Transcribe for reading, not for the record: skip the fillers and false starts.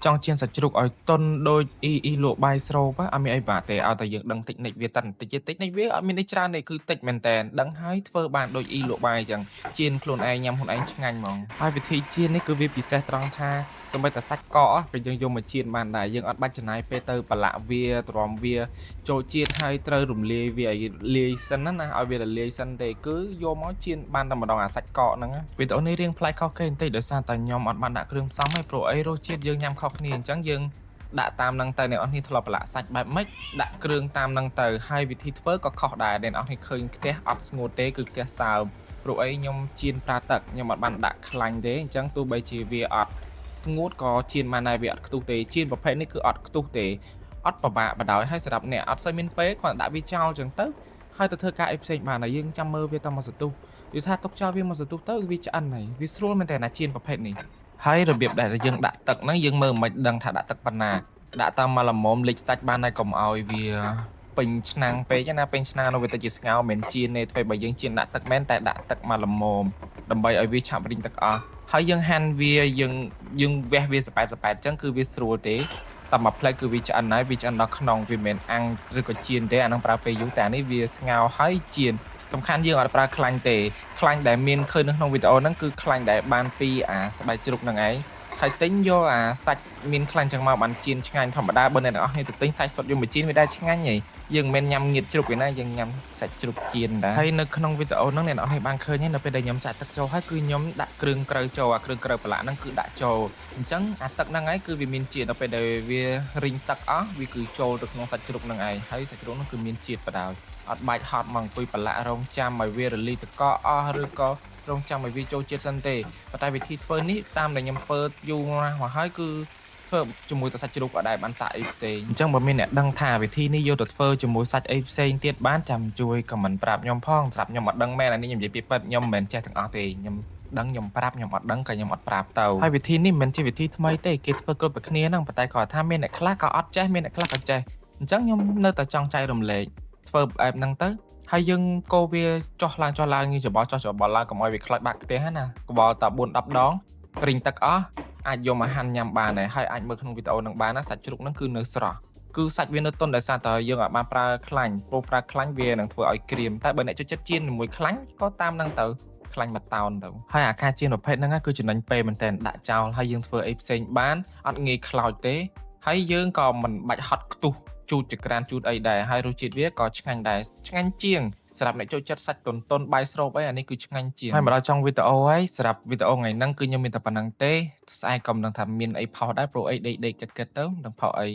ចង់ជៀនសាច់ជ្រូកឲ្យទន់ដូចអ៊ីលក់បាយស្រូបអត់មានអីបាក់ទេឲ្យតែយើងដឹងតិចនិចវាតិចតិចតិចនិចវាអត់មានអីច្រើនទេគឺតិចមែនតើដឹងហើយធ្វើបានដូចអ៊ីលក់បាយអញ្ចឹងជៀនខ្លួនឯងញ៉ាំខ្លួនឯងឆ្ងាញ់ហ្មងហើយវិធីជៀននេះគឺវាពិសេសត្រង់ថាសូម្បីតែសាច់កកក៏យើងយកមកជៀនបានដែរយើងអត់បាច់ចំណាយពេលទៅប្រឡាក់វាទ្រាំវាចូលជៀនហើយត្រូវរំលាយវាឲ្យលាយសិនណាឲ្យវារលាយសិនទេគឺយកមកជៀនបានតែម្ដងអាសាច់កកហ្នឹងវីដេអូនេះរៀងប្លែកខុសគេបន្តិចដោយសារតែខ្ញុំអត់បានដាក់គ្រឿងផ្សំហើយព្រោះអីរសជាតិយើងញ៉ាំខុសគ្នាអញ្ចឹងយើងដាក់តាមនឹងទៅអ្នកនរគ្នាធ្លាប់ប្រឡាក់សាច់បែបម៉េចដាក់គ្រឿងតាមនឹងទៅហើយវិធីធ្វើក៏ខុសដែរអ្នកនរគ្នាឃើញខ្ទះអត់ស្ងួតទេគឺខ្ទះសើមព្រោះអីខ្ញុំជៀនប្រើទឹកខ្ញុំអត់បានដាក់ខ្លាញ់ទេអញ្ចឹងទោះបីជាវាអត់ស្ងួតក៏ជៀនបានដែរវាអត់ខ្ទុះទេជៀនប្រភេទនេះគឺអត់ខ្ទុះទេអត់ពិបាកបដ ாய் ហើយសម្រាប់អ្នកអត់សូវមានពេលគាត់ដាក់វាចោលអញ្ចឹងទៅហើយទៅធ្វើការអីផ្សេងបានហើយយើងចាំមើលវាតាមមកសន្ទុះយល់ថាទុកចោលវាមកសន្ទុះទៅវាឆ្អិនហើយវាស្រួលមែនតើណាជៀនប្រភេទនេះហើយរបៀបដែលយើងដាក់ទឹកហ្នឹងយើងមើលមិនដឹងថាដាក់ទឹកប៉ុណ្ណាដាក់តាមមកល្មមលិចសាច់បានហើយកុំឲ្យវាពេញឆ្នាំងពេកណាពេញឆ្នាំងនោះវាទៅជាស្ងោរមិនជៀនទេធ្វើបើយើងជៀនដាក់ទឹកមែនតែដាក់ទឹកមកល្មមដើម្បីឲ្យវាឆាប់រីងទឹកអស់ហើយយើងហាន់វាយើងវះវាសប៉ែតអញ្ចឹងគឺវាស្រួលទេតែមួយផ្លែគឺវាឆ្អិនហើយវាឆ្អិនដល់ក្នុងវាមិនអាំងឬក៏ជៀនទេអានឹងប្រើពេលយូរតែអានេះវាស្ងោរហើយជៀនសំខាន់យើងអត់ប្រើខ្លាញ់ទេខ្លាញ់ដែលមានឃើញនៅក្នុងវីដេអូហ្នឹងគឺខ្លាញ់ដែលបានពីអាស្បែកជ្រូកហ្នឹងឯងហើយទិញយកអាសាច់មានខ្លាញ់ចឹងមកបានជៀនឆ្ងាញ់ធម្មតាបើអ្នកទាំងអស់គ្នាទៅទិញសាច់សុទ្ធយកមកជៀនវាដែរឆ្ងាញ់ហីយើងមិនមែនញ៉ាំងៀតជ្រូកទេណាយើងញ៉ាំសាច់ជ្រូកជៀនដែរហើយនៅក្នុងវីដេអូហ្នឹងអ្នកទាំងអស់គ្នាបានឃើញហើយនៅពេលដែលខ្ញុំចាក់ទឹកចូលហើយគឺខ្ញុំដាក់គ្រឿងក្រៅចូលអាគ្រឿងក្រៅប្រឡាក់ហ្នឹងគឺដាក់ចូលអញ្ចឹងអាទឹកហ្នឹងឯងគឺវាមានជាតិដល់ពេលដែលវារីងទឹកអស់វាគឺចូលទៅក្នុងសាច់ជ្រូកហ្នឹងឯងហើយសាច់ជ្រូកហ្នឹងគឺមានជាតិបដ ாய் អត់បាច់ហត់មកអង្គុយប្រឡាក់រងចាំឲ្យវារលាយទឹកកកអស់ឬក៏រងចាំឲ្យវាចូលជាតិសិនទេប៉ុន្តែវិធីធ្វើនេះតាមដែលខ្ញុំធ្វើយូរណាស់មកហើយគឺធ្វើជាមួយទៅសាច់ជ្រូកក៏ដែរបានសាក់អីផ្សេងអញ្ចឹងបើមានអ្នកដឹងថាវិធីនេះយកទៅធ្វើជាមួយសាច់អីផ្សេងទៀតបានចាំជួយខមមិនប្រាប់ខ្ញុំផងសម្រាប់ខ្ញុំអត់ដឹងមែនអានេះខ្ញុំនិយាយពីពិតខ្ញុំមិនមែនចេះទាំងអស់ទេខ្ញុំដឹងខ្ញុំប្រាប់ខ្ញុំអត់ដឹងក៏ខ្ញុំអត់ប្រាប់ទៅហើយវិធីនេះមិនមែនជាវិធីថ្មីទេគេធ្វើគ្រប់តែគ្នាហ្នឹងប៉ុន្តែគាត់ថាមានអ្នកខ្លះក៏អត់ចេះមានអ្នកខ្លះក៏ចេះអញ្ចឹងខ្ញុំនៅតែចង់ចែករំលែកធ្វើបែបហ្នឹងទៅហើយយើងកូរវាចុះឡើងងាយច្បល់ចុះច្បល់ឡើងកុំឲ្យវាខ្លាច់បាក់ផ្ទះណាក្បល់តែ4 10ដងរីងទឹកអស់អាចយកមកហាន់ញ៉ាំបានដែរហើយអាចមើលក្នុងវីដេអូនឹងបានណាសាច់ជ្រូកហ្នឹងគឺនៅស្រស់គឺសាច់វានៅទន់ដោយសារតែយើងអាចបានប្រើខ្លាញ់ព្រោះប្រើខ្លាញ់វានឹងធ្វើឲ្យក្រៀមតែបើអ្នកចូលចិត្តជៀនជាមួយខ្លាញ់ក៏តាមហ្នឹងទៅខ្លាញ់មួយតោនទៅហើយអាការជៀនប្រភេទហ្នឹងគឺចំណេញពេលមែនតើដាក់ចោលហើយយើងធ្វើអីផ្សេងបានអត់ងាយខ្លោចទេហើយយើងក៏មិនបាច់ហត់ខ្ទុះជូតចក្រានជូតអីដែរហើយរសជាតិវាក៏ឆ្ងាញ់ដែរឆ្ងាញ់ជាងសម្រាប់អ្នកចូលចិត្តសាច់ទន់បាយស្រូបអីអានេះគឺឆ្ងាញ់ជាងហើយមកដល់ចុងវីដេអូហើយសម្រាប់វីដេអូថ្ងៃហ្នឹងគឺខ្ញុំមានតែប៉ុណ្្នឹងទេស្អែកក៏មិនដឹងថាមានអីផុសដែរព្រោះអីដេកគិតទៅនឹងផុសអី